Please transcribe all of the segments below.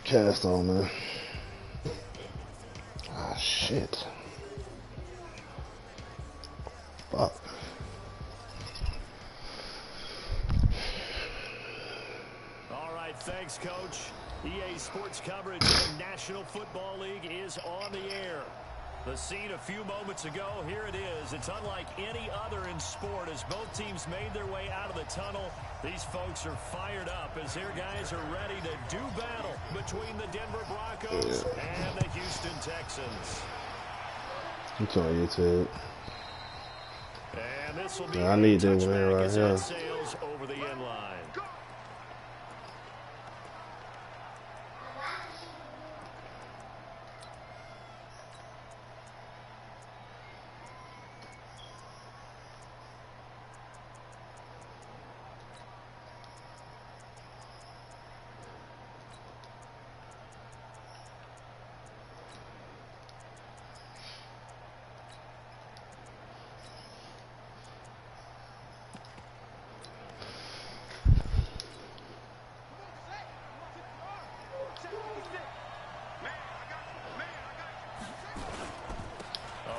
Cast on, man. Ah, shit. Fuck. All right, thanks, Coach. EA Sports coverage of the National Football League is on the air. The scene a few moments ago, here it is. It's unlike any other in sport as both teams made their way out of the tunnel. These folks are fired up as their guys are ready to do battle between the Denver Broncos and the Houston Texans. It's on YouTube. And this will be I need that one touchback right as here. that sails over the end line.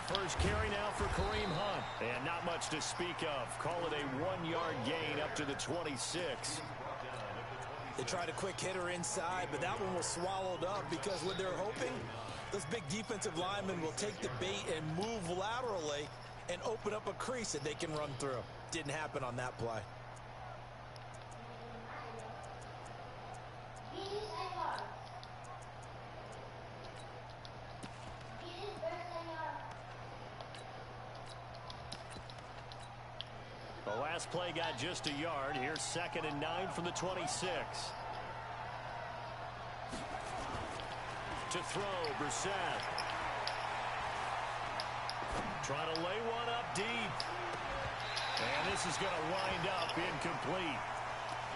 First carry now for Kareem Hunt. And not much to speak of. Call it a 1-yard gain up to the 26. They tried a quick hitter inside, but that one was swallowed up because what they're hoping, those big defensive linemen will take the bait and move laterally and open up a crease that they can run through. Didn't happen on that play. The last play got just a yard. Here's 2nd and 9 from the 26. To throw, Brissett. Trying to lay one up deep. And this is going to wind up incomplete.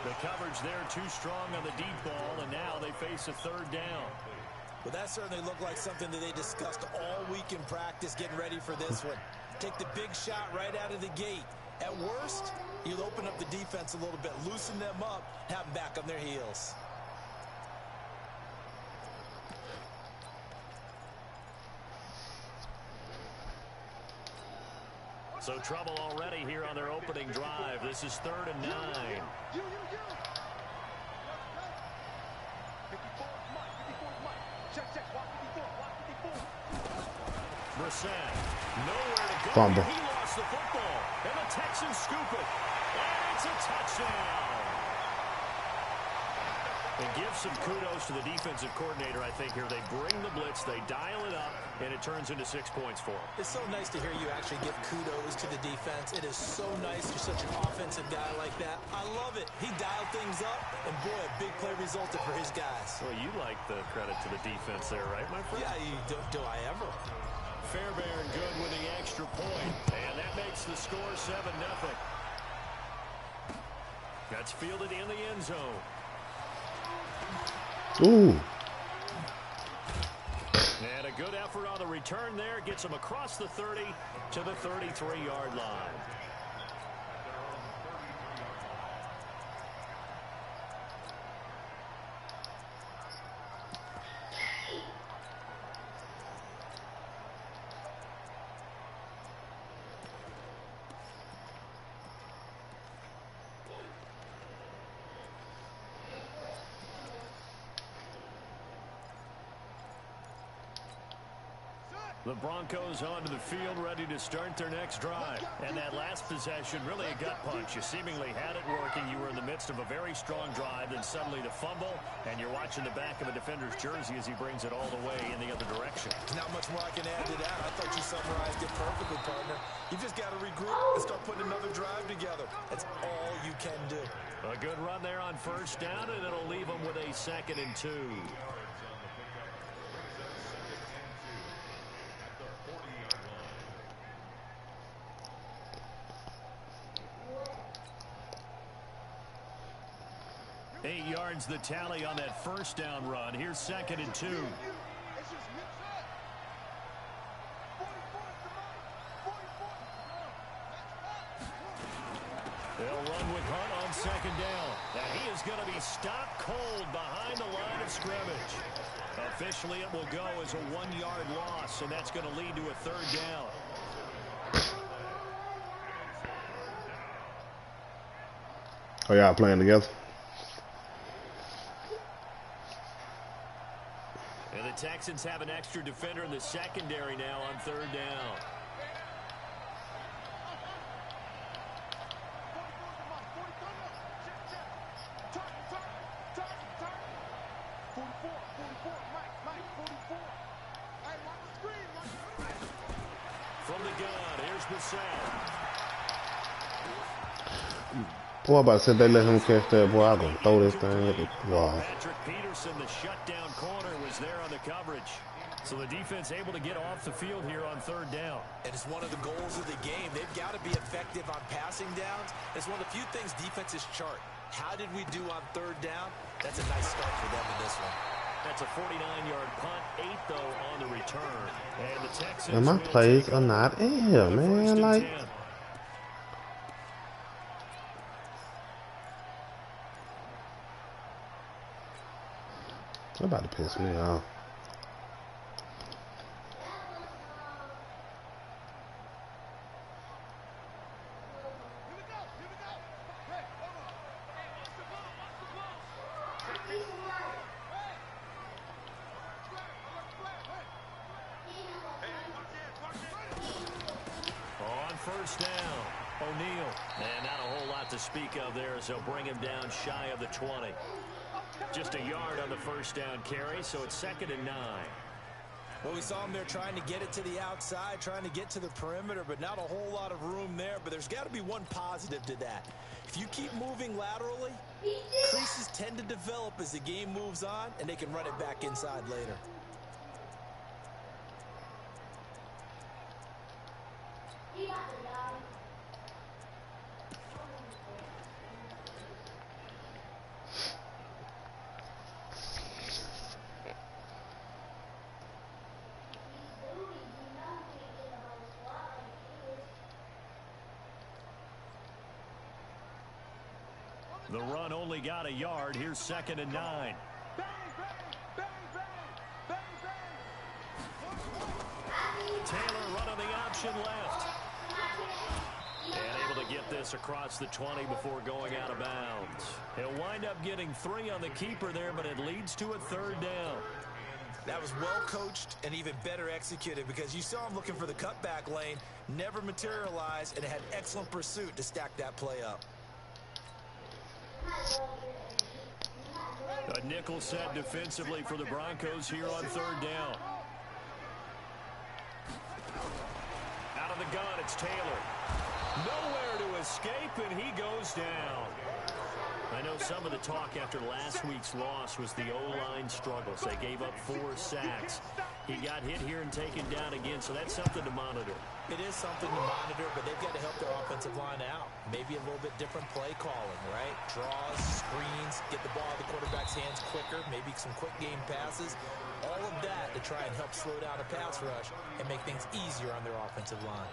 The coverage there too strong on the deep ball, and now they face a 3rd down. Well, that certainly looked like something that they discussed all week in practice, getting ready for this one. Take the big shot right out of the gate. At worst, you'll open up the defense a little bit, loosen them up, have them back on their heels. So trouble already here on their opening drive. This is 3rd and 9. Brissett, nowhere to go. Fumble. He lost the football, and the Texans scoop it. And it's a touchdown. And give some kudos to the defensive coordinator, I think, here. They bring the blitz, they dial it up, and it turns into 6 points for them. It's so nice to hear you actually give kudos to the defense. It is so nice you're such an offensive guy like that. I love it. He dialed things up, and boy, a big play resulted for his guys. Well, you like the credit to the defense there, right, my friend? Yeah, do I ever? Fairbairn good with the extra point, and that makes the score 7-0. That's fielded in the end zone. Ooh. And a good effort on the return there. Gets him across the 30 to the 33-yard line. The Broncos onto the field, ready to start their next drive. And that last possession, really a gut punch. You seemingly had it working. You were in the midst of a very strong drive, then suddenly the fumble, and you're watching the back of a defender's jersey as he brings it all the way in the other direction. Not much more I can add to that. I thought you summarized it perfectly, partner. You just got to regroup and start putting another drive together. That's all you can do. A good run there on 1st down, and it'll leave them with a 2nd and 2. Eight yards the tally on that 1st down run. Here's 2nd and 2. They'll run with Hunt on 2nd down. And he is going to be stopped cold behind the line of scrimmage. Officially, it will go as a 1-yard loss, and that's going to lead to a 3rd down. Oh, y'all playing together? And the Texans have an extra defender in the secondary now on 3rd down. From the gun, here's Bissell. Boy, about to say they let him catch that. Boy, I'm going to throw this thing at the wall. Patrick Peterson, the shutdown corner, was there on the coverage. So the defense able to get off the field here on 3rd down. And it's one of the goals of the game. They've got to be effective on passing downs. It's one of the few things defenses chart. How did we do on 3rd down? That's a nice start for them in this one. That's a 49-yard punt, 8 though on the return. And the Texans. And my plays are not in here, man. Like, they're about to piss me off. On 1st down, O'Neal. And not a whole lot to speak of there as they'll bring him down shy of the 20. Just a yard on the 1st down carry, so it's 2nd and 9. Well, we saw him there trying to get it to the outside, trying to get to the perimeter, but not a whole lot of room there. But there's got to be one positive to that. If you keep moving laterally, creases tend to develop as the game moves on, and they can run it back inside later. The run only got a yard. Here's 2nd and 9. Taylor running the option left. And able to get this across the 20 before going out of bounds. He'll wind up getting 3 on the keeper there, but it leads to a 3rd down. That was well coached and even better executed because you saw him looking for the cutback lane, never materialized, and had excellent pursuit to stack that play up. A nickel set defensively for the Broncos here on 3rd down. Out of the gun, it's Taylor. Nowhere to escape, and he goes down. I know some of the talk after last week's loss was the O-line struggles. They gave up 4 sacks. He got hit here and taken down again, so that's something to monitor. It is something to monitor, but they've got to help their offensive line out. Maybe a little bit different play calling, right? Draws, screens, get the ball out of the quarterback's hands quicker, maybe some quick game passes. All of that to try and help slow down a pass rush and make things easier on their offensive line.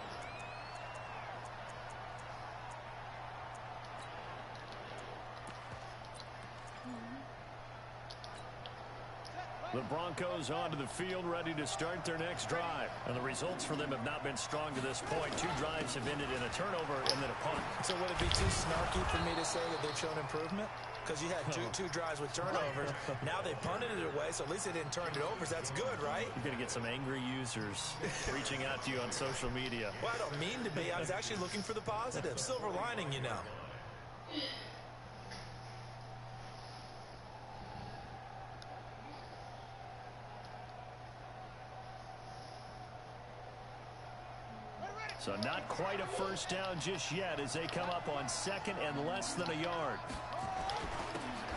The Broncos onto the field, ready to start their next drive. And the results for them have not been strong to this point. 2 drives have ended in a turnover and then a punt. So would it be too snarky for me to say that they've shown improvement? Because you had two drives with turnovers. Now they punted it away, so at least they didn't turn it over. So that's good, right? You're going to get some angry users reaching out to you on social media. Well, I don't mean to be. I was actually looking for the positive. Silver lining, you know. So not quite a first down just yet as they come up on 2nd and less than a yard.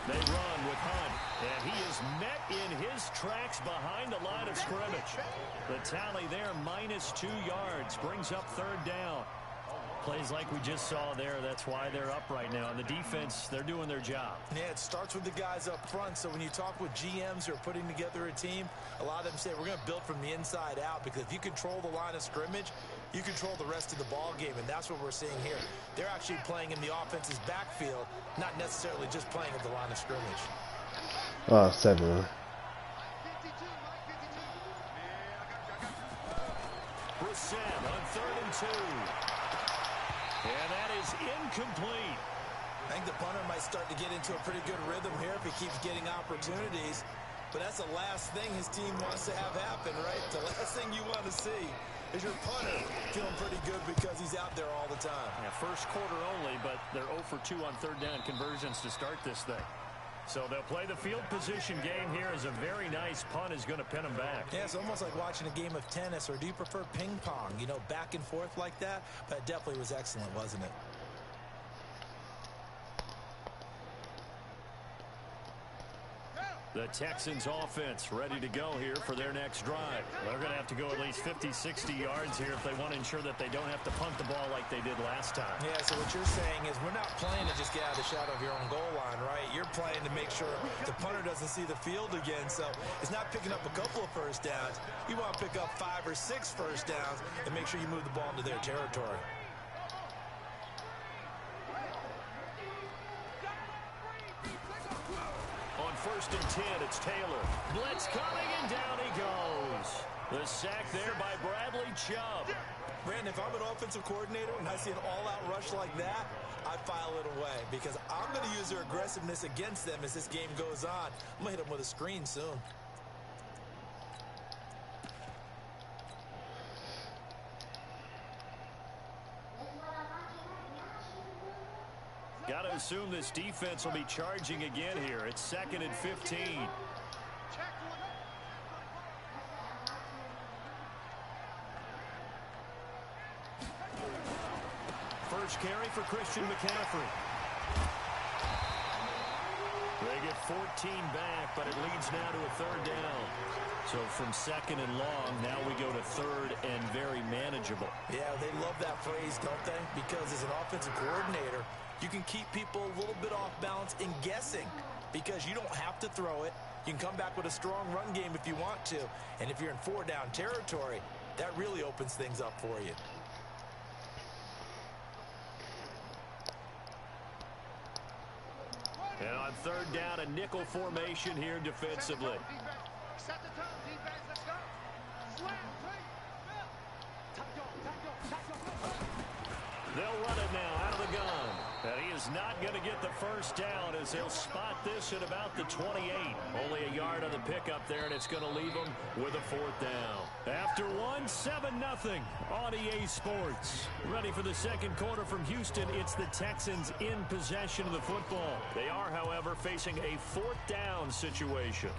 They run with Hunt, and he is met in his tracks behind the line of scrimmage. The tally there, -2 yards, brings up 3rd down. plays like we just saw there. That's why they're up right now. And the defense, they're doing their job. Yeah, it starts with the guys up front. So when you talk with GMs who are putting together a team, a lot of them say we're going to build from the inside out, because if you control the line of scrimmage, you control the rest of the ball game, and that's what we're seeing here. They're actually playing in the offense's backfield, not necessarily just playing at the line of scrimmage. Oh, 7. Brissett on 3rd and 2. And that is incomplete. I think the punter might start to get into a pretty good rhythm here if he keeps getting opportunities. But that's the last thing his team wants to have happen, right? The last thing you want to see is your punter feeling pretty good because he's out there all the time. Yeah, first quarter only, but they're 0 for 2 on 3rd down conversions to start this thing. So they'll play the field position game here as a very nice punt is going to pin them back. Yeah, it's almost like watching a game of tennis, or do you prefer ping pong? You know, back and forth like that? But it definitely was excellent, wasn't it? The Texans offense ready to go here for their next drive. They're going to have to go at least 50, 60 yards here if they want to ensure that they don't have to punt the ball like they did last time. Yeah, so what you're saying is we're not playing to just get out of the shadow of your own goal line, right? You're playing to make sure the punter doesn't see the field again. So it's not picking up a couple of first downs. You want to pick up 5 or 6 first downs and make sure you move the ball into their territory. On 1st and 10, it's Taylor. Blitz coming, and down he goes. The sack there by Bradley Chubb. Brandon, if I'm an offensive coordinator and I see an all-out rush like that, I file it away, because I'm going to use their aggressiveness against them as this game goes on. I'm going to hit them with a screen soon. Got to assume this defense will be charging again here. It's 2nd and 15. First carry for Christian McCaffrey. They get 14 back, but it leads now to a 3rd down. So from 2nd and long, now we go to 3rd and very manageable. Yeah, they love that phrase, don't they? Because as an offensive coordinator, you can keep people a little bit off balance in guessing, because you don't have to throw it. You can come back with a strong run game if you want to. And if you're in 4-down territory, that really opens things up for you. And on 3rd down, a nickel formation here defensively. They'll run it now out of the gun. And he is not going to get the first down, as he'll spot this at about the 28. Only a yard on the pickup there, and it's going to leave him with a 4th down. After one, 7-0 on EA Sports. Ready for the 2nd quarter from Houston. It's the Texans in possession of the football. They are, however, facing a 4th down situation.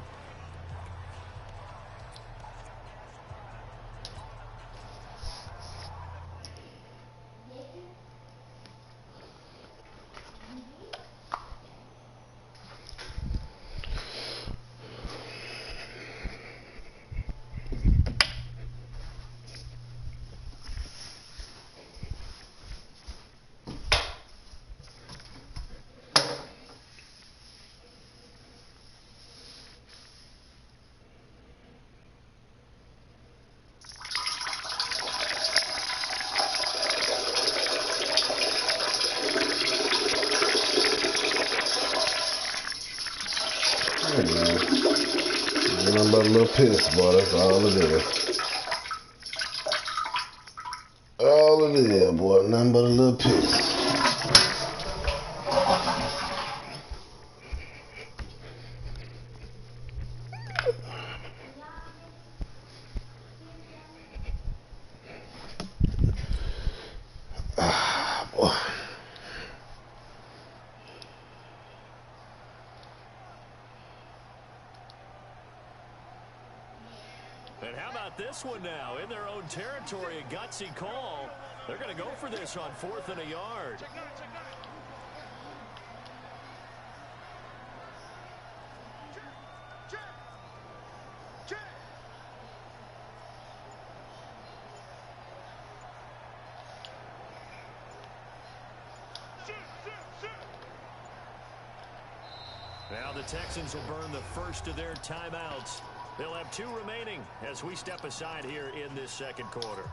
Nothing but a little piss, boy. That's all it is. All it is, boy. Nothing but a little piss. Ah, boy. And how about this one now? In their own territory, a gutsy call. They're going to go for this on 4th and a yard. Now the Texans will burn the first of their timeouts. They'll have 2 remaining as we step aside here in this second quarter.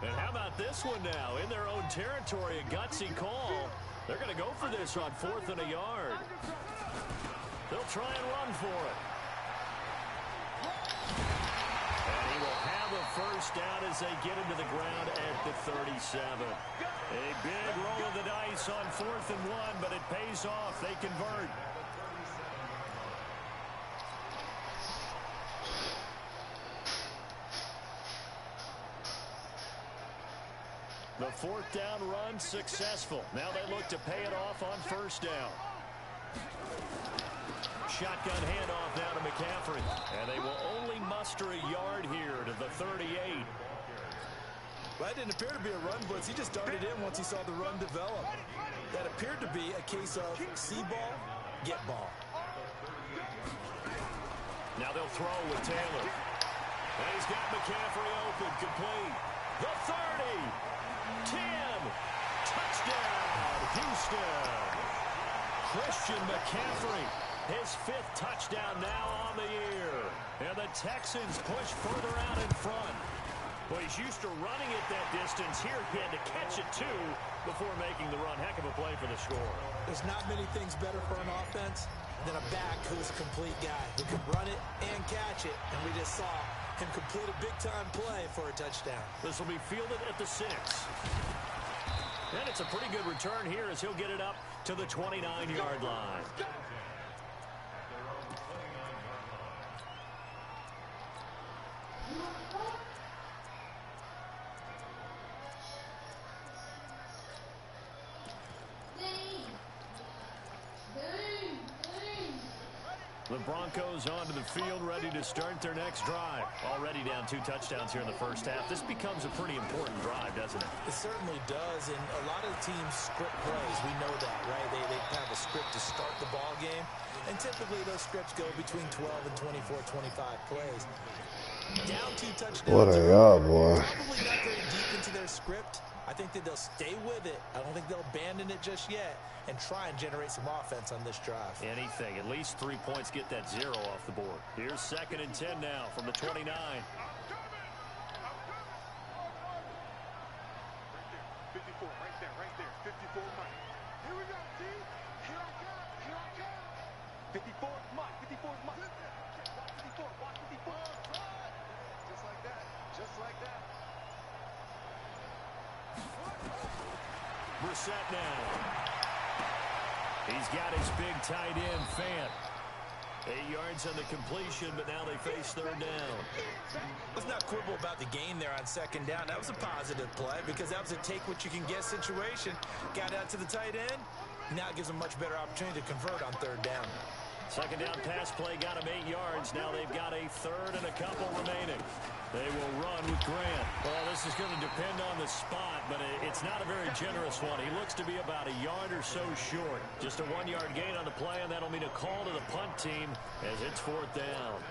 And how about this one now? In their own territory, a gutsy call. They're going to go for this on 4th and a yard. They'll try and run for it. And he will have a first down as they get him to the ground at the 37. A big roll of the dice on 4th and 1, but it pays off. They convert. The 4th down run successful. Now they look to pay it off on 1st down. Shotgun handoff now to McCaffrey. And they will only muster a yard here to the 38. Well, that didn't appear to be a run blitz. He just darted in once he saw the run develop. That appeared to be a case of see ball, get ball. Now they'll throw with Taylor. And he's got McCaffrey open, complete. The 30. 10. Touchdown, Houston. Christian McCaffrey, his 5th touchdown now on the year. And the Texans push further out in front. Well, he's used to running it that distance. Here he had to catch it, too, before making the run. Heck of a play for the score. There's not many things better for an offense than a back who's a complete guy, who can run it and catch it. And we just saw him complete a big-time play for a touchdown. This will be fielded at the 6. And it's a pretty good return here as he'll get it up to the 29-yard line. The Broncos onto the field, ready to start their next drive. Already down 2 touchdowns here in the first half. This becomes a pretty important drive, doesn't it? It certainly does, and a lot of the teams script plays. We know that, right? They have a script to start the ball game, and typically those scripts go between 12 and 24, 25 plays. Down 2 touchdowns. What a job, boy. Probably not very deep into their script. I think that they'll stay with it. I don't think they'll abandon it just yet and try and generate some offense on this drive. Anything. At least 3 points, get that 0 off the board. Here's 2nd and 10 now from the 29. 54 right there. 54 Mike. Here we go, T. Here I come. 54 Mike. 54 Mike. Watch 54. Watch 54. Just like that. Just like that. Brissett now. He's got his big tight end, Fant. 8 yards on the completion, but now they face 3rd down. Let's not quibble about the gain there on 2nd down. That was a positive play because that was a take-what-you-can-get situation. Got out to the tight end. Now it gives them much better opportunity to convert on 3rd down. 2nd down pass play got him 8 yards. Now they've got a 3rd and a couple remaining. They will run with Grant. Well, this is going to depend on the spot, but it's not a very generous one. He looks to be about a yard or so short. Just a 1-yard gain on the play, and that'll mean a call to the punt team as it's 4th down.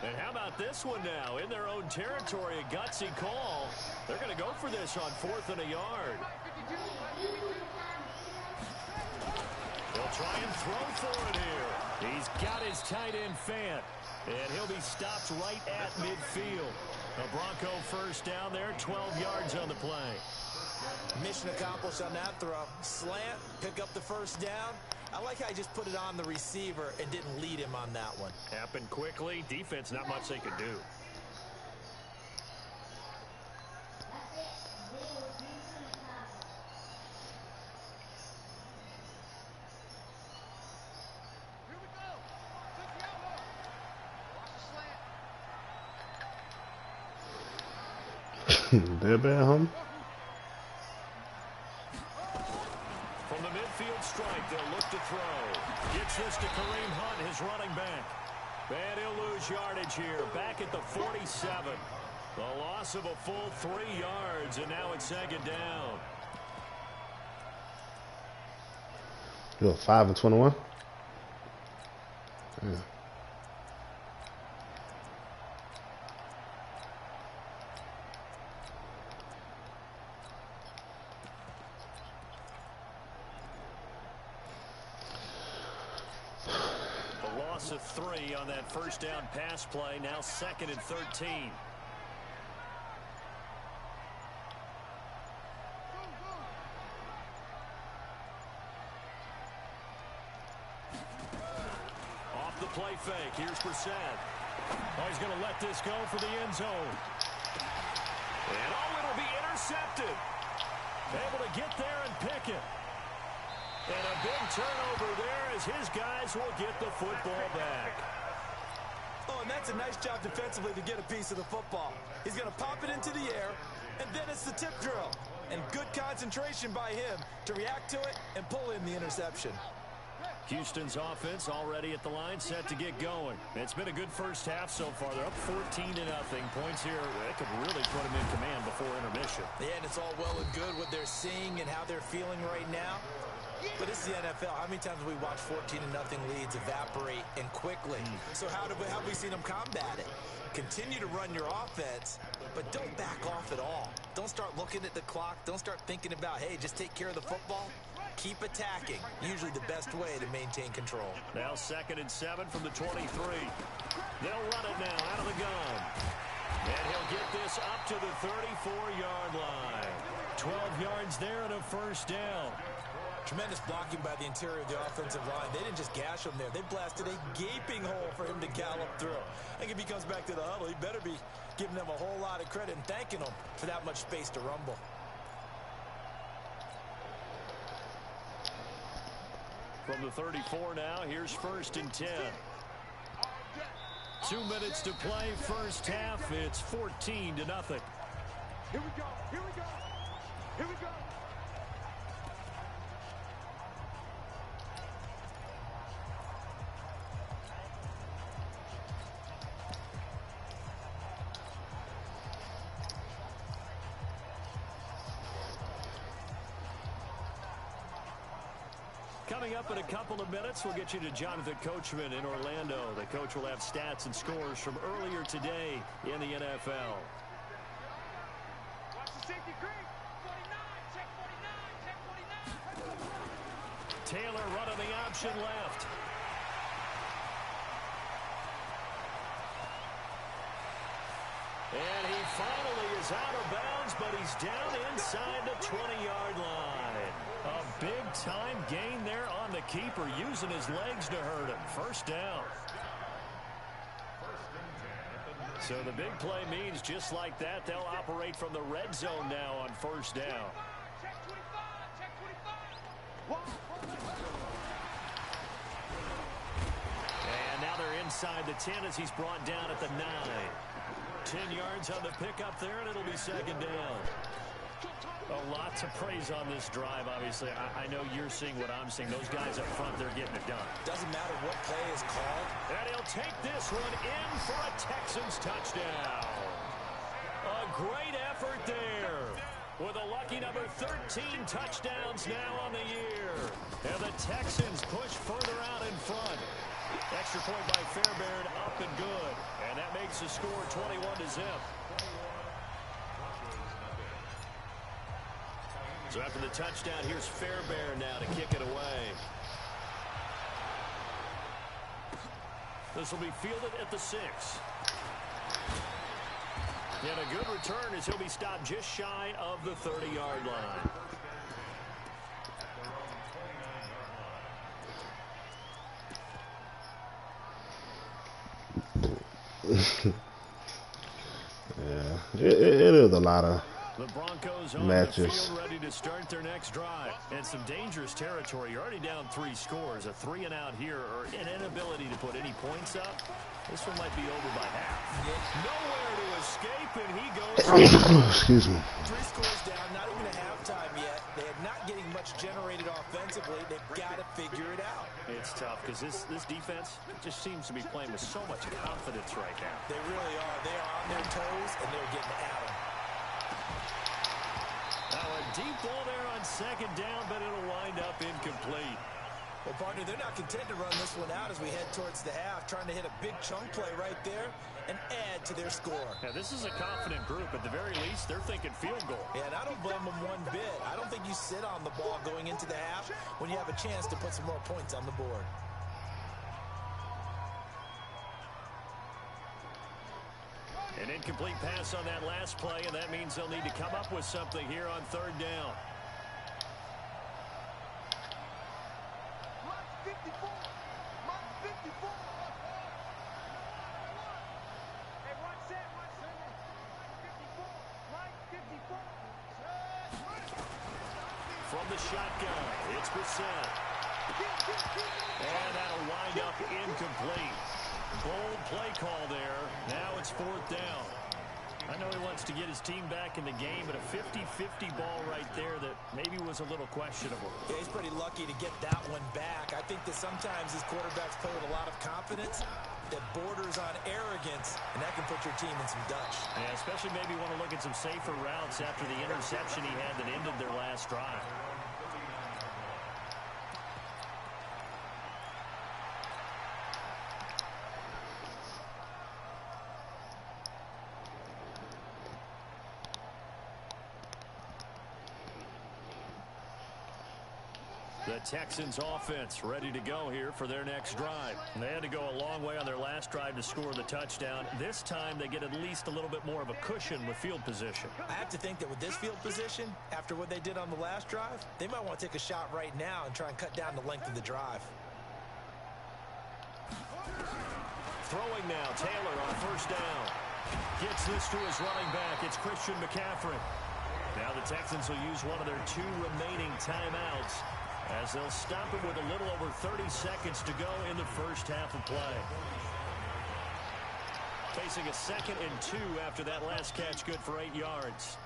And how about this one now? In their own territory, a gutsy call. They're going to go for this on 4th and a yard. They'll try and throw for it here. He's got his tight end, Fant. And he'll be stopped right at midfield. A Bronco first down there, 12 yards on the play. Mission accomplished on that throw. Slant, pick up the first down. I like how he just put it on the receiver and didn't lead him on that one. Happened quickly. Defense, not much they could do. They're bad, huh? From the midfield strike, they'll look to throw. Gets this to Kareem Hunt, his running back. And he'll lose yardage here. Back at the 47. The loss of a full 3 yards, and now it's second down. You're 5 and 21. Yeah. Loss of 3 on that first down pass play. Now second and 13. Off the play fake. Here's Brissett. Oh, he's going to let this go for the end zone. And oh, it'll be intercepted. Able to get there and pick it. And a big turnover there as his guys will get the football back. Oh, and that's a nice job defensively to get a piece of the football. He's going to pop it into the air, and then it's the tip drill. And good concentration by him to react to it and pull in the interception. Houston's offense already at the line, set to get going. It's been a good first half so far. They're up 14-0. Points here that could really put them in command before intermission. Yeah, and it's all well and good what they're seeing and how they're feeling right now. But this is the NFL. How many times have we watched 14-0 leads evaporate and quickly? So how have we seen them combat it? Continue to run your offense, but don't back off at all. Don't start looking at the clock. Don't start thinking about, hey, just take care of the football. Keep attacking. Usually the best way to maintain control. Now second and 7 from the 23. They'll run it now out of the gun. And he'll get this up to the 34-yard line. 12 yards there and a first down. Tremendous blocking by the interior of the offensive line. They didn't just gash him there. They blasted a gaping hole for him to gallop through. I think if he comes back to the huddle, he better be giving them a whole lot of credit and thanking them for that much space to rumble. From the 34 now, here's first and 10. 2 minutes to play first half. It's 14-0. Here we go. Here we go. Here we go. Coming up in a couple of minutes, we'll get you to Jonathan Coachman in Orlando. The coach will have stats and scores from earlier today in the NFL. Watch the safety creep. 49, check 49, check 49. Taylor running the option left. And he finally is out of bounds, but he's down inside the 20-yard line. A big-time gain there on the keeper, using his legs to hurt him. First down. So the big play means just like that, they'll operate from the red zone now on first down. Check 25, check 25. And now they're inside the 10 as he's brought down at the 9. 10 yards on the pickup there, and it'll be second down. A lot to praise on this drive, obviously. I know you're seeing what I'm seeing. Those guys up front, they're getting it done. Doesn't matter what play is called. And he'll take this one in for a Texans touchdown. A great effort there. With a lucky number 13 touchdowns now on the year. And the Texans push further out in front. Extra point by Fairbairn, up and good. And that makes the score 21-0. So after the touchdown, here's Fairbairn now to kick it away. This will be fielded at the 6. And a good return as he'll be stopped just shy of the 30-yard line. Yeah, it is a lot of The Broncos on matches. the field ready to start their next drive. And some dangerous territory. You're already down 3 scores. A 3-and-out here or an inability to put any points up. This one might be over by half. Nowhere to escape, and he goes. Excuse me. 3 scores down, not even a halftime yet. They are not getting much much generated offensively. They've got to figure it out. It's tough because this defense just seems to be playing with so much confidence right now. They really are. They are on their toes, and they're getting at them. Now a deep ball there on second down, but it'll wind up incomplete. Well, partner, they're not content to run this one out as we head towards the half, trying to hit a big chunk play right there and add to their score. Yeah, this is a confident group. At the very least, they're thinking field goal. Yeah, and I don't blame them one bit. I don't think you sit on the ball going into the half when you have a chance to put some more points on the board. An incomplete pass on that last play, and that means they'll need to come up with something here on third down. From the shotgun, it's Brissett. And that'll wind up incomplete. Bold play call there. Now it's fourth down. I know he wants to get his team back in the game, but a 50-50 ball right there that maybe was a little questionable. Yeah, he's pretty lucky to get that one back. I think that sometimes these quarterbacks play with a lot of confidence that borders on arrogance, and that can put your team in some dutch. Yeah, especially maybe want to look at some safer routes after the interception he had that ended their last drive. The Texans offense ready to go here for their next drive. And they had to go a long way on their last drive to score the touchdown. This time they get at least a little bit more of a cushion with field position. I have to think that with this field position, after what they did on the last drive, they might want to take a shot right now and try and cut down the length of the drive. Throwing now, Taylor on first down. Gets this to his running back. It's Christian McCaffrey. Now the Texans will use one of their 2 remaining timeouts, as they'll stop it with a little over 30 seconds to go in the first half of play. Facing a 2nd and 2 after that last catch, good for 8 yards.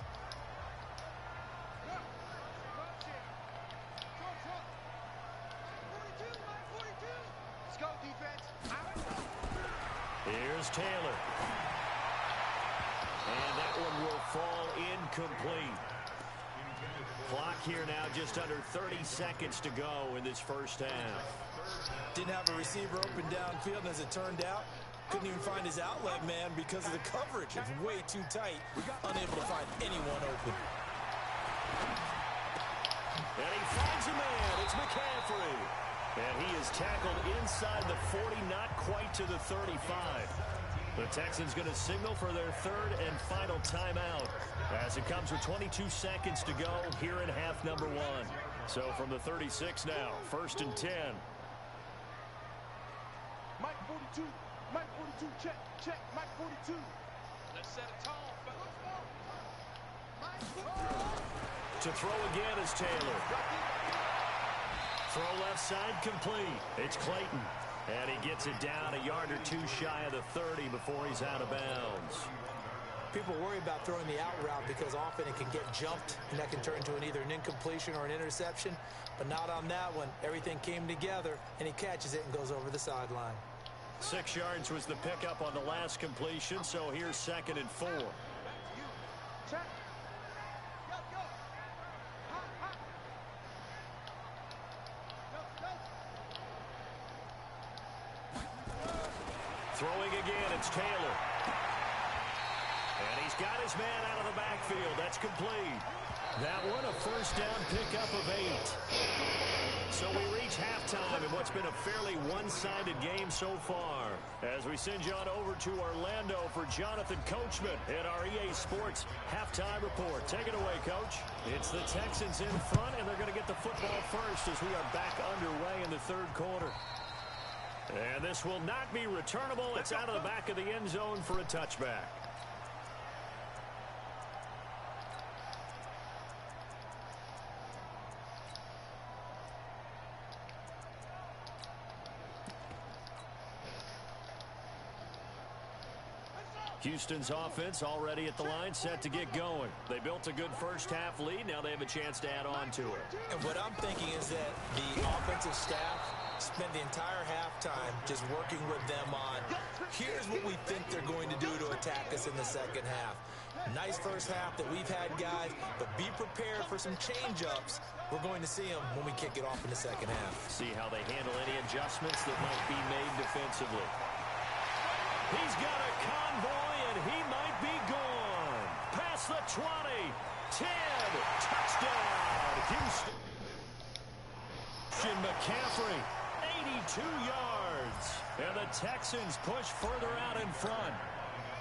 Let's go, defense. Here's Taylor. And that one will fall incomplete. Clock here now just under 30 seconds to go in this first half. Didn't have a receiver open downfield, and as it turned out, couldn't even find his outlet man because of the coverage. It's way too tight, unable to find anyone open. And he finds a man. It's McCaffrey. And he is tackled inside the 40, not quite to the 35. The Texans going to signal for their 3rd and final timeout as it comes with 22 seconds to go here in half number 1. So from the 36 now, 1st and 10. Mike 42, Mike 42, check, Mike 42. Let's set a tone. To throw again is Taylor. Throw left side complete. It's Clayton. And he gets it down a yard or 2 shy of the 30 before he's out of bounds. People worry about throwing the out route because often it can get jumped, and that can turn into either an incompletion or an interception. But not on that one. Everything came together, and he catches it and goes over the sideline. 6 yards was the pickup on the last completion, so here's 2nd and 4. Check. Throwing again, it's Taylor. And he's got his man out of the backfield. That's complete. That one a first down pickup of 8. So we reach halftime in what's been a fairly one-sided game so far. As we send you on over to Orlando for Jonathan Coachman in our EA Sports Halftime Report. Take it away, Coach. It's the Texans in front, and they're going to get the football first as we are back underway in the 3rd quarter. And this will not be returnable. It's out of the back of the end zone for a touchback. Houston's offense already at the line, set to get going. They built a good first-half lead. Now they have a chance to add on to it. And what I'm thinking is that the offensive staff spend the entire halftime just working with them on, here's what we think they're going to do to attack us in the second half. Nice first half that we've had, guys, but be prepared for some change-ups. We're going to see them when we kick it off in the second half. See how they handle any adjustments that might be made defensively. He's got a convoy, and he might be gone. Past the 20, 10, touchdown, Houston. McCaffrey, 82 yards. And the Texans push further out in front.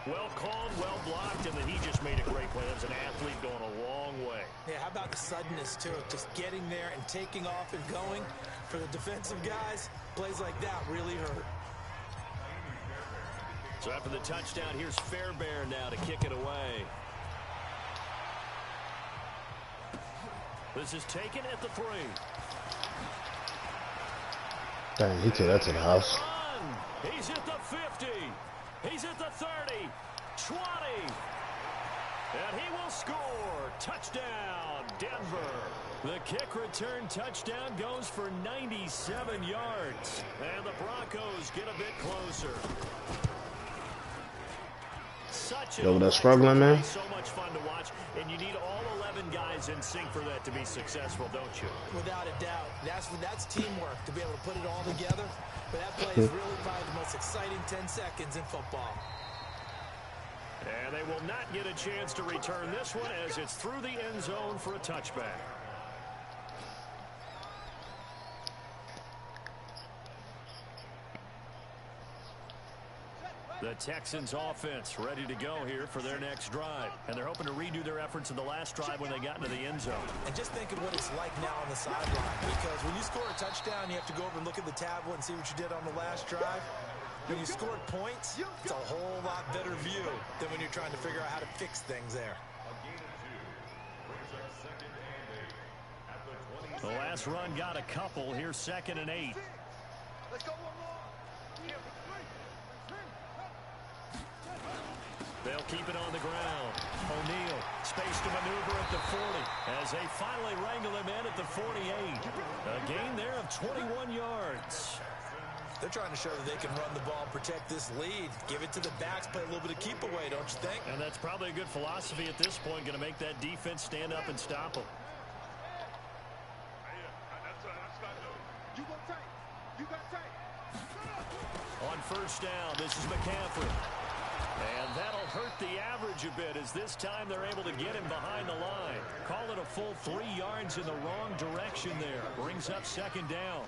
Well called, well blocked, and then he just made a great play. That was an athlete going a long way. Yeah, how about the suddenness, too? Just getting there and taking off and going. For the defensive guys, plays like that really hurt. So after the touchdown, here's Fairbairn now to kick it away. This is taken at the 3. Dang, he took that to the house. He's at the 50. He's at the 30. 20. And he will score. Touchdown, Denver. The kick return touchdown goes for 97 yards. And the Broncos get a bit closer. Yo, that struggling, man. So much fun to watch, and you need all 11 guys in sync for that to be successful, don't you? Without a doubt. That's teamwork, to be able to put it all together. But that play is really probably the most exciting 10 seconds in football. And they will not get a chance to return this one as it's through the end zone for a touchback. The Texans offense ready to go here for their next drive. And they're hoping to redo their efforts in the last drive when they got into the end zone. And just think of what it's like now on the sideline. Because when you score a touchdown, you have to go over and look at the tablet and see what you did on the last drive. When you scored points, it's a whole lot better view than when you're trying to figure out how to fix things there. The last run got a couple. Here's 2nd and 8. Let's go one more. They'll keep it on the ground. O'Neal, space to maneuver at the 40 as they finally wrangle him in at the 48. A gain there of 21 yards. They're trying to show that they can run the ball and protect this lead. Give it to the backs, play a little bit of keep away, don't you think? And that's probably a good philosophy at this point, going to make that defense stand up and stop them. You got tight. You got tight. On first down, this is McCaffrey. And that'll hurt the average a bit as this time they're able to get him behind the line. Call it a full 3 yards in the wrong direction there. Brings up 2nd down.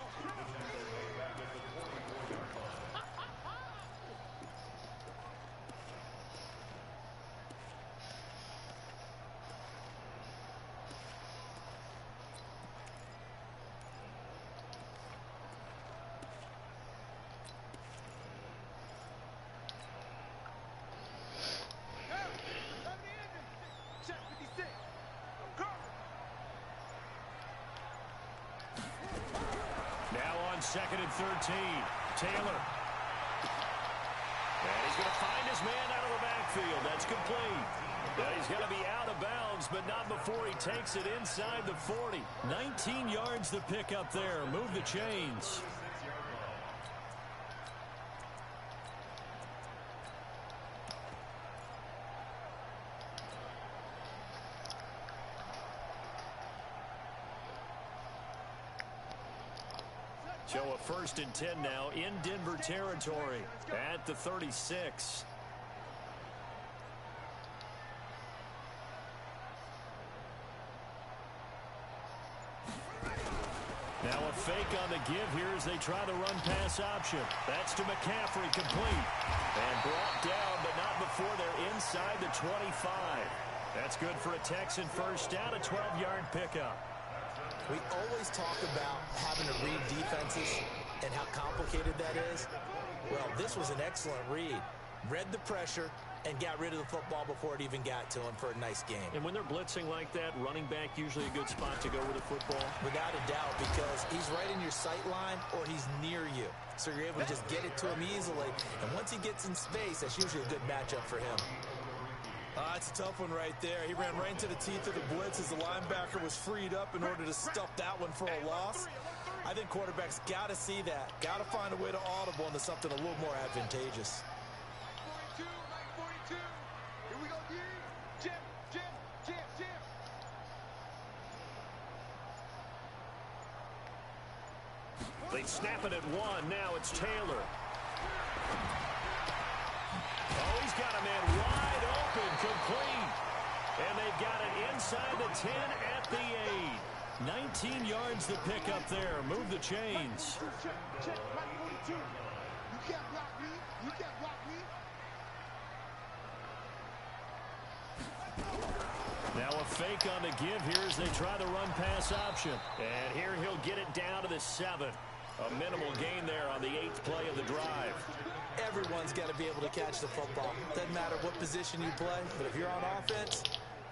Now on 2nd and 13. Taylor. And he's going to find his man out of the backfield. That's complete. Now he's going to be out of bounds, but not before he takes it inside the 40. 19 yards to pick up there. Move the chains. So a 1st and 10 now in Denver territory at the 36. Now a fake on the give here as they try the run-pass option. That's to McCaffrey, complete. And brought down, but not before they're inside the 25. That's good for a Texan first down, a 12-yard pickup. We always talk about having to read defenses and how complicated that is. Well, this was an excellent read. Read the pressure, and got rid of the football before it even got to him for a nice game. And when they're blitzing like that, running back usually a good spot to go with the football? Without a doubt, because he's right in your sight line or he's near you. So you're able to just get it to him easily. And once he gets in space, that's usually a good matchup for him. It's a tough one right there. He ran right into the teeth of the blitz as the linebacker was freed up in order to stuff that one for a loss. I think quarterbacks got to see that. Got to find a way to audible into something a little more advantageous. 42, 42. Here we go, D. Jim. They snap it at one. Now it's Taylor. Oh, he's got a man wide open, complete. And they've got it inside the 10 at the 8. 19 yards to pick up there. Move the chains. Check, 42. You can't block me. You can't block me. Now a fake on the give here as they try the run-pass option. And here he'll get it down to the 7. A minimal gain there on the 8th play of the drive. Everyone's got to be able to catch the football. Doesn't matter what position you play, but if you're on offense,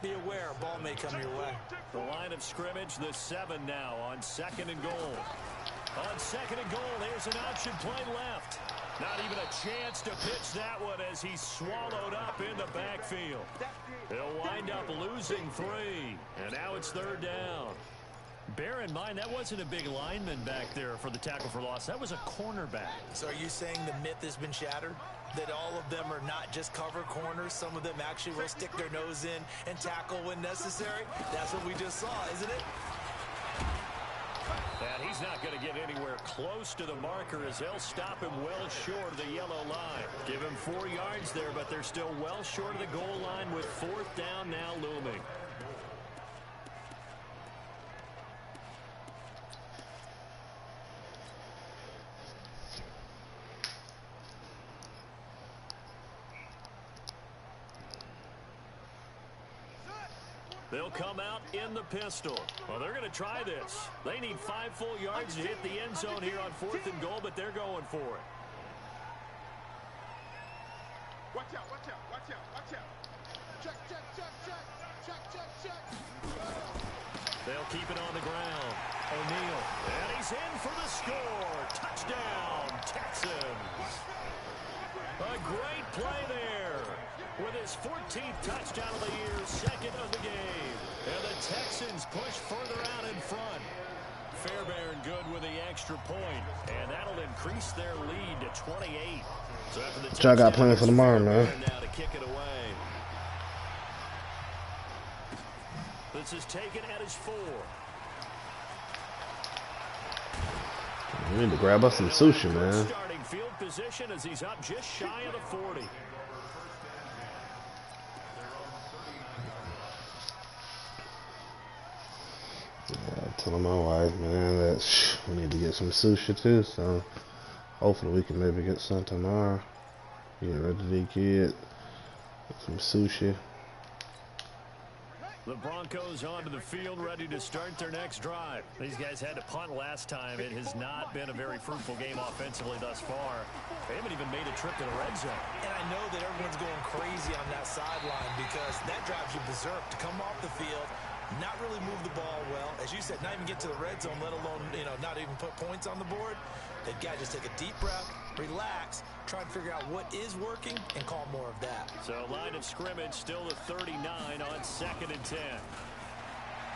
be aware a ball may come your way. The line of scrimmage, the 7 now on 2nd and goal. On 2nd and goal, there's an option play left. Not even a chance to pitch that one as he's swallowed up in the backfield. He'll wind up losing 3, and now it's 3rd down. Bear in mind, that wasn't a big lineman back there for the tackle for loss. That was a cornerback. So are you saying the myth has been shattered? That all of them are not just cover corners? Some of them actually will stick their nose in and tackle when necessary? That's what we just saw, isn't it? And he's not going to get anywhere close to the marker as they'll stop him well short of the yellow line. Give him 4 yards there, but they're still well short of the goal line with 4th down now looming. They'll come out in the pistol. Well, they're going to try this. They need 5 full yards to hit the end zone here on 4th and goal, but they're going for it. Watch out, watch out, watch out, watch out. Check. They'll keep it on the ground. O'Neal. And he's in for the score. Touchdown, Texans. A great play there. With his 14th touchdown of the year, 2nd of the game. And the Texans push further out in front. Fairbairn good with the extra point, and that'll increase their lead to 28. So after the Y'all got plans for tomorrow, man. Now to kick it away. This is taken at his 4. We need to grab us some sushi, man. Starting field position as he's up just shy of the 40. Telling my wife, man, that we need to get some sushi too. So hopefully we can maybe get some tomorrow. Get ready to the kid. Get some sushi. The Broncos onto the field, ready to start their next drive. These guys had to punt last time. It has not been a very fruitful game offensively thus far. They haven't even made a trip to the red zone. And I know that everyone's going crazy on that sideline because that drives you berserk to come off the field, not really move the ball well. As you said, not even get to the red zone, let alone, not even put points on the board. They've got to just take a deep breath, relax, try and figure out what is working, and call more of that. So line of scrimmage still at 39 on 2nd and 10.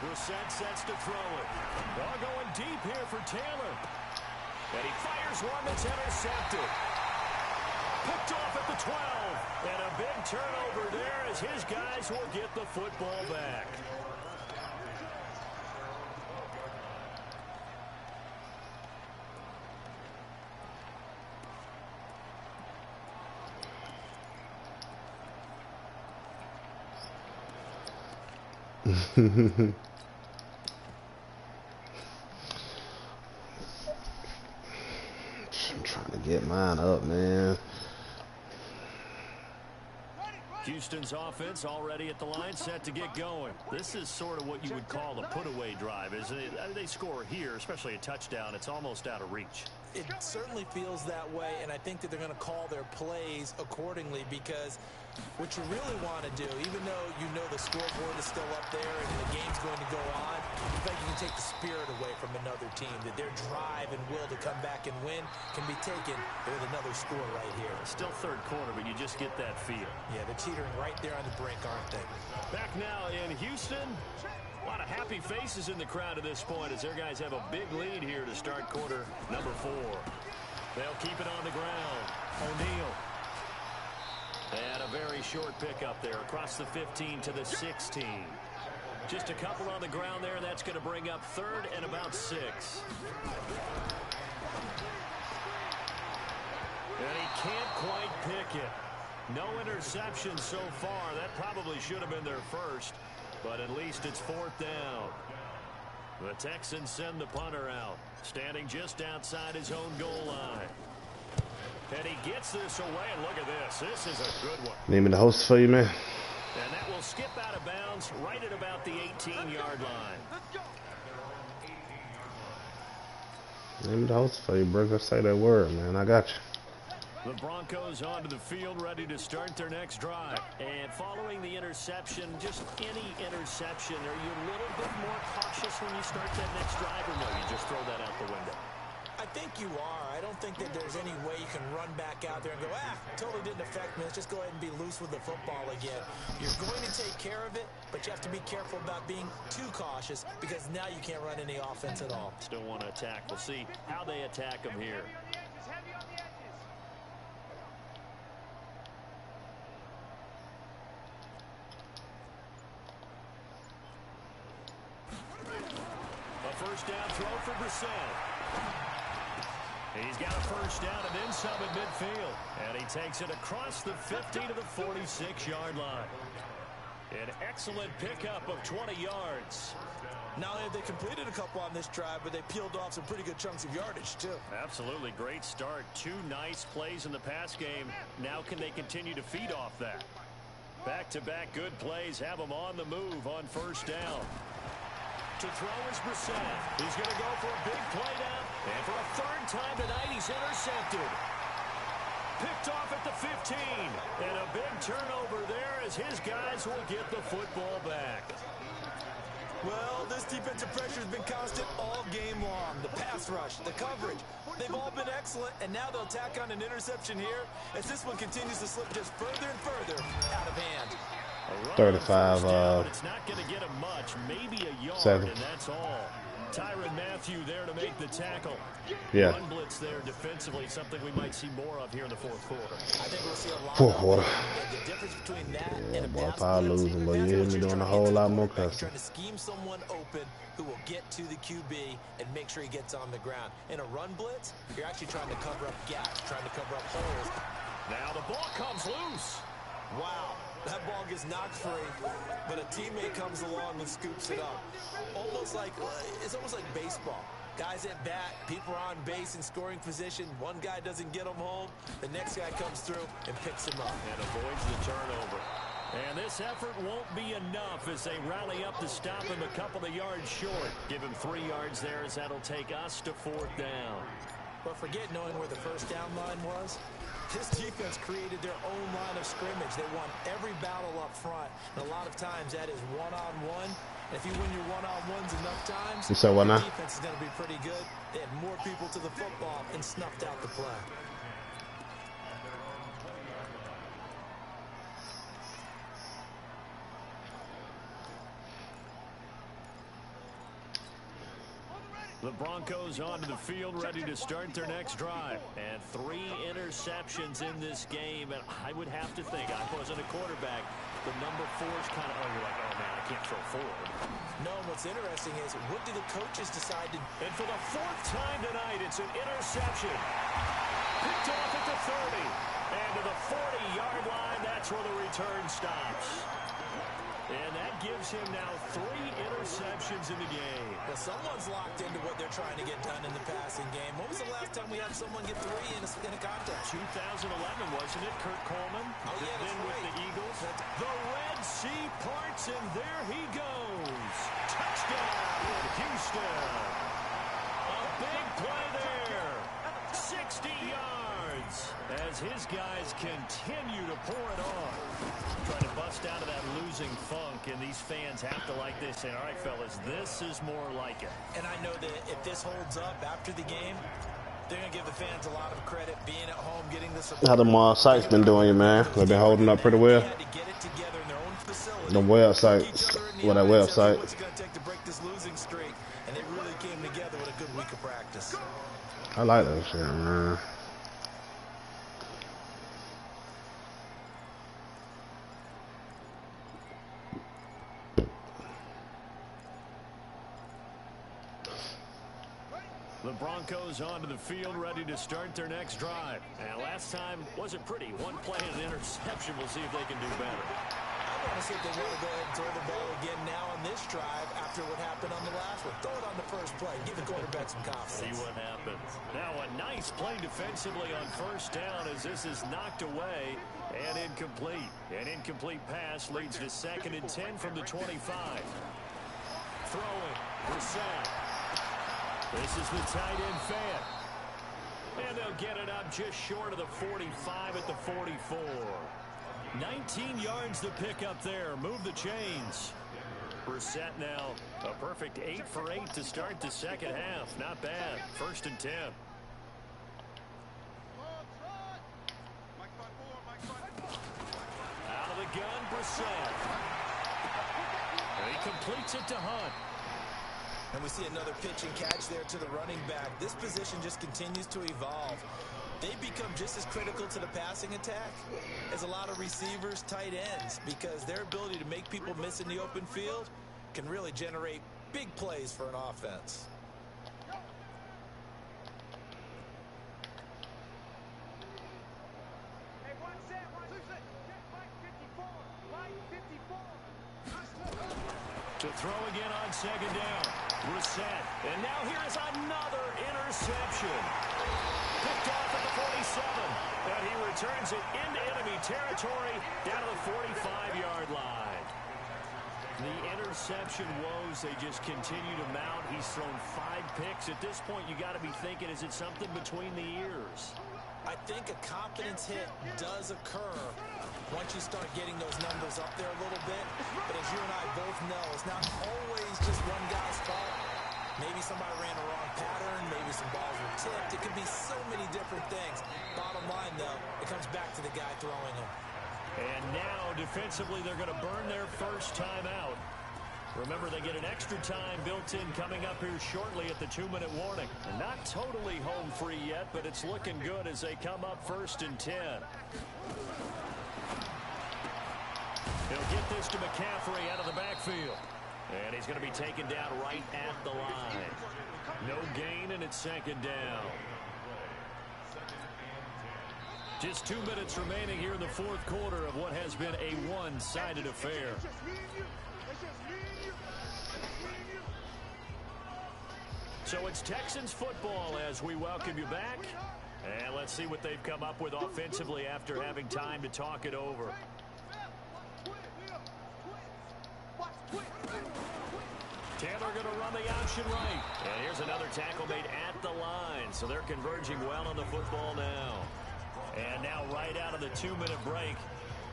Brissett sets to throw it. Ball going deep here for Taylor. And he fires one that's intercepted. Picked off at the 12. And a big turnover there as his guys will get the football back. I'm trying to get mine up, man. Houston's offense already at the line, set to get going. This is sort of what you would call a put-away drive, isn't it? They score here, especially a touchdown. It's almost out of reach. It certainly feels that way, and I think that they're going to call their plays accordingly, because what you really want to do, even though you know the scoreboard is still up there and the game's going to go on, you think you can take the spirit away from another team, that their drive and will to come back and win can be taken with another score right here. Still third quarter, but you just get that feel. Yeah, they're teetering right there on the brink, aren't they? Back now in Houston. A lot of happy faces in the crowd at this point as their guys have a big lead here to start quarter number 4. They'll keep it on the ground. O'Neal. And a very short pickup there across the 15 to the 16. Just a couple on the ground there. That's going to bring up third and about 6. And he can't quite pick it. No interception so far. That probably should have been their first. But at least it's 4th down. The Texans send the punter out, standing just outside his own goal line. And he gets this away, and look at this. This is a good one. Name of the host for you, man. And that will skip out of bounds right at about the 18-yard line. Name of the host for you, bro. Say that word, man. I got you. The Broncos onto the field, ready to start their next drive. And following the interception, just any interception, are you a little bit more cautious when you start that next drive, or no, you just throw that out the window? I think you are. I don't think that there's any way you can run back out there and go, totally didn't affect me. Let's just go ahead and be loose with the football again. You're going to take care of it, but you have to be careful about being too cautious, because now you can't run any offense at all. Still want to attack. We'll see how they attack them here. First down throw for Brissett. He's got a first down and then some at midfield. And he takes it across the 50 to the 46-yard line. An excellent pickup of 20 yards. Not only have they completed a couple on this drive, but they peeled off some pretty good chunks of yardage, too. Absolutely. Great start. 2 nice plays in the pass game. Now can they continue to feed off that? Back-to-back good plays have them on the move on first down. To throw is Brissett. He's going to go for a big play down. And for a third time tonight, he's intercepted. Picked off at the 15. And a big turnover there as his guys will get the football back. Well, this defensive pressure has been constant all game long. The pass rush, the coverage, they've all been excellent. And now they'll tack on an interception here as this one continues to slip just further and further out of hand. 35, it's not going to get him much, maybe a yard, 7. and that's all. Tyrann Mathieu there to make the tackle. Yeah. Run blitz there defensively, something we might see more of here in the fourth quarter. I think we'll see a lot Fourth quarter. The difference between that and a boy, pass if I blitz, losing, but you that's hear what me you're doing a trying to whole get lot to the more quarterback. cussing. You're trying to scheme someone open who will get to the QB and make sure he gets on the ground. In a run blitz, you're actually trying to cover up gaps, trying to cover up holes. Now the ball comes loose. Wow, that ball gets knocked free, but a teammate comes along and scoops it up. It's almost like baseball. Guys at bat, people are on base in scoring position. One guy doesn't get them home. The next guy comes through and picks him up. And avoids the turnover. And this effort won't be enough as they rally up to stop him a couple of yards short. Give him 3 yards there as that'll take us to 4th down. But forget knowing where the first down line was. This defense created their own line of scrimmage. They won every battle up front. And a lot of times that is one-on-one. And if you win your one-on-ones enough times, You said what now? the defense is going to be pretty good. They had more people to the football and snuffed out the play. The Broncos onto the field, ready to start their next drive. And 3 interceptions in this game. And I would have to think, I wasn't a quarterback, the number 4 is kind of, you're like, oh man, I can't throw forward. No, what's interesting is, what do the coaches decide to do? And for the 4th time tonight, it's an interception. Picked off at the 30. And to the 40-yard line, that's where the return stops. And that gives him now 3 interceptions in the game. Well, someone's locked into what they're trying to get done in the passing game. When was the last time we had someone get 3 in a contest? 2011, wasn't it, Kurt Coleman? Oh, yeah, that's then with right. the Eagles. The Red Sea parts, and there he goes. Touchdown, Houston. A big play there. 60 yards as his guys continue to pour it on. Trying to bust out of that losing funk, and these fans have to like this. And all right, fellas, this is more like it. And I know that if this holds up after the game, they're going to give the fans a lot of credit being at home, getting the support. How the sites been doing you, man? They've been holding up pretty well. The websites, well, that website. What's it going to take to break this losing streak? And they really came together with a good week of practice. I like that shit, man. The Broncos onto the field, ready to start their next drive. And last time wasn't pretty. One play and an interception. We'll see if they can do better. I want to see if they want to go ahead and throw the ball again now on this drive after what happened on the last one. Throw it on the first play. Give the quarterback some confidence. See what happens. Now a nice play defensively on first down as this is knocked away and incomplete. An incomplete pass leads to 2nd and 10 from the 25. Throwing. Brissett. This is the tight end fan. And they'll get it up just short of the 45 at the 44. 19 yards to pick up there. Move the chains. Brissett now a perfect 8 for 8 to start the second half. Not bad. 1st and 10. Out of the gun, Brissett. And he completes it to Hunt. And we see another pitch and catch there to the running back. This position just continues to evolve. They become just as critical to the passing attack as a lot of receivers, tight ends, because their ability to make people miss in the open field can really generate big plays for an offense. To throw again on 2nd down. Brissett. And now here is another interception. Picked off at the 47. And he returns it into enemy territory down to the 45-yard line. The interception woes, they just continue to mount. He's thrown 5 picks. At this point, you got to be thinking, is it something between the ears? I think a confidence hit does occur once you start getting those numbers up there a little bit. But as you and I both know, it's not always just one guy's fault. Maybe somebody ran a wrong pattern. Maybe some balls were tipped. It could be so many different things. Bottom line, though, it comes back to the guy throwing them. And now, defensively, they're going to burn their first time out. Remember, they get an extra time built in coming up here shortly at the 2-minute warning. And not totally home free yet, but it's looking good as they come up 1st and 10. He'll get this to McCaffrey out of the backfield. And he's going to be taken down right at the line. No gain, and it's 2nd down. Just 2 minutes remaining here in the 4th quarter of what has been a one-sided affair. So it's Texans football as we welcome you back. And let's see what they've come up with offensively after having time to talk it over. Taylor going to run the option right. And here's another tackle made at the line. So they're converging well on the football now. And now right out of the 2-minute break,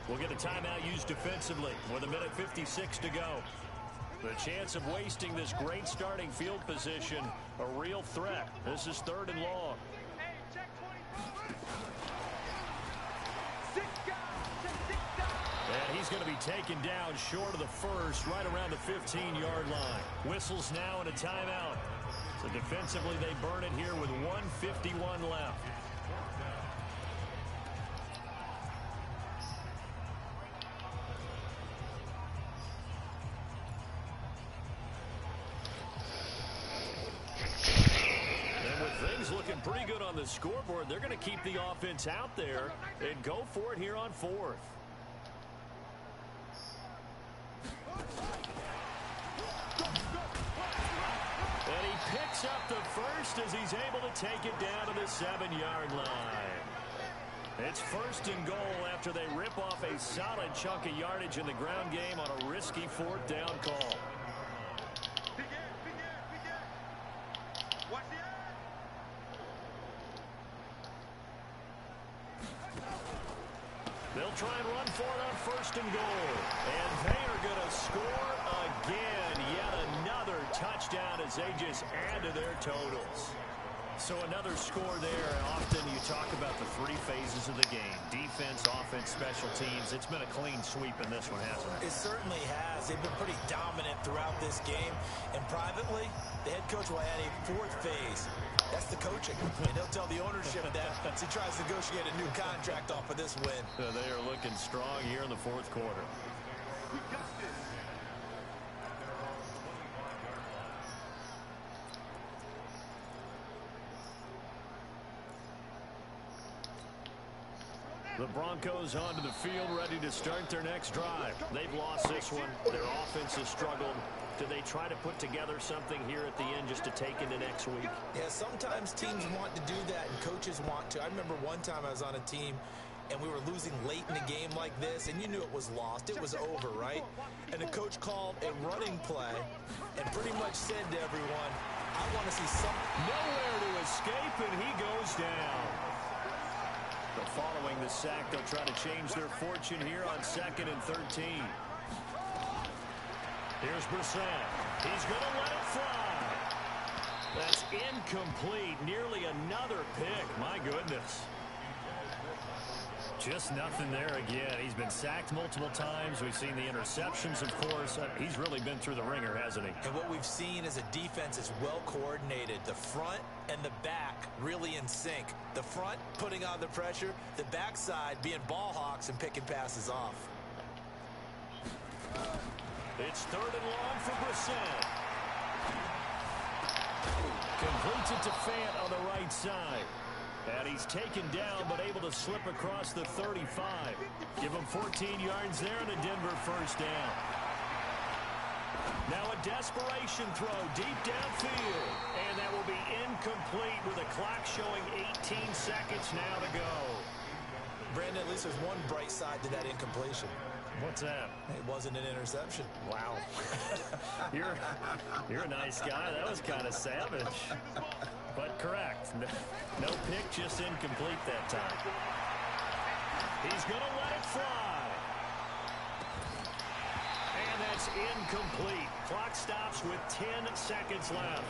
we'll get a timeout used defensively with 1:56 to go. The chance of wasting this great starting field position, a real threat. This is 3rd and long. And he's going to be taken down short of the first, right around the 15-yard line. Whistles now and a timeout. So defensively, they burn it here with 1:51 left. Looking pretty good on the scoreboard. They're going to keep the offense out there and go for it here on 4th. And he picks up the first as he's able to take it down to the 7-yard line. It's 1st and goal after they rip off a solid chunk of yardage in the ground game on a risky 4th down call. They'll try and run for it on 1st and goal. And they are going to score again. Yet another touchdown as they just add to their totals. So another score there. And often you talk about the 3 phases of the game. Defense, offense, special teams. It's been a clean sweep in this one, hasn't it? It certainly has. They've been pretty dominant throughout this game. And privately, the head coach will add a 4th phase. That's the coaching. And he'll tell the ownership that as he tries to negotiate a new contract off of this win. They are looking strong here in the 4th quarter. The Broncos onto the field, ready to start their next drive. They've lost this one. Their offense has struggled. Do they try to put together something here at the end just to take into next week? Yeah, sometimes teams want to do that and coaches want to. I remember one time I was on a team and we were losing late in a game like this, and you knew it was lost. It was over, right? And the coach called a running play and pretty much said to everyone, I want to see something. Nowhere to escape, and he goes down. But following the sack, they'll try to change their fortune here on 2nd and 13. Here's Brissett. He's going to let it fly. That's incomplete. Nearly another pick. My goodness. Just nothing there again. He's been sacked multiple times. We've seen the interceptions, of course. He's really been through the ringer, hasn't he? And what we've seen is a defense is well coordinated. The front and the back really in sync. The front putting on the pressure. The backside being ball hawks and picking passes off. It's 3rd and long for Brissett. Completes it to Fant on the right side. And he's taken down, but able to slip across the 35. Give him 14 yards there and a Denver 1st down. Now a desperation throw deep downfield. And that will be incomplete with the clock showing 18 seconds now to go. Brandon, at least there's one bright side to that incompletion. What's that? It wasn't an interception. Wow. You're a nice guy. That was kind of savage. But correct. No pick, just incomplete that time. He's going to let it fly. And that's incomplete. Clock stops with 10 seconds left.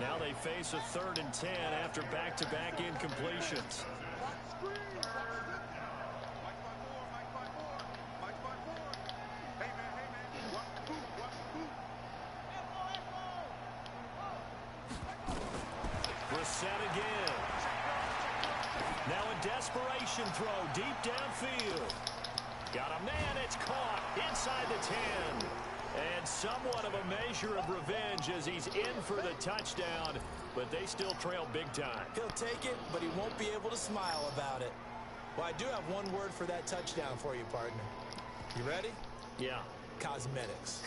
Now they face a 3rd and 10 after back-to-back incompletions. Brissett again. Now a desperation throw deep downfield. Got a man, it's caught inside the 10. And somewhat of a measure of revenge as he's in for the touchdown, but they still trail big time. He'll take it, but he won't be able to smile about it. Well, I do have one word for that touchdown for you, partner. You ready? Yeah. Cosmetics.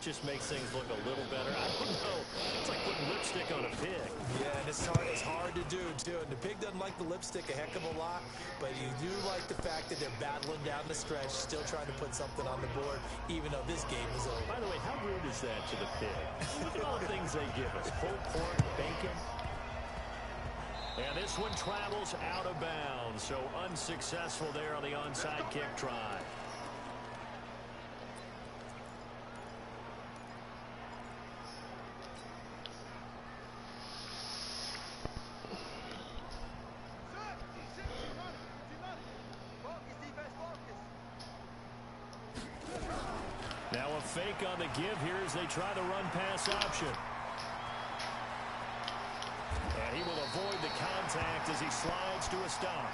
Just makes things look a little better. I don't know. It's like putting lipstick on a pig. Yeah, and it's hard to do, too. And the pig doesn't like the lipstick a heck of a lot, but you do like the fact that they're battling down the stretch, still trying to put something on the board, even though this game is over. By the way, how rude is that to the pig? Look at all the things they give us. Pulled pork, bacon. And this one travels out of bounds, so unsuccessful there on the onside kick try. Now a fake on the give here as they try the run-pass option. And he will avoid the contact as he slides to a stop.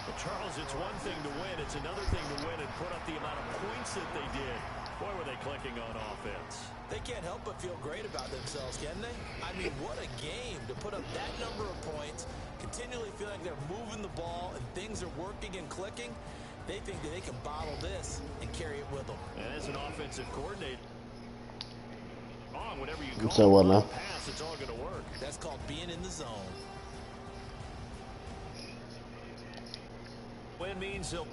But Charles, it's one thing to win. It's another thing to win and put up the amount of points that they did. Boy, were they clicking on offense. They can't help but feel great about themselves, can they? I mean, what a game to put up that number of points, continually feel like they're moving the ball and things are working and clicking. They think that they can bottle this and carry it with them. And as an offensive coordinator, whatever you call so what now? Pass, it's all going to work. That's called being in the zone. Win means he'll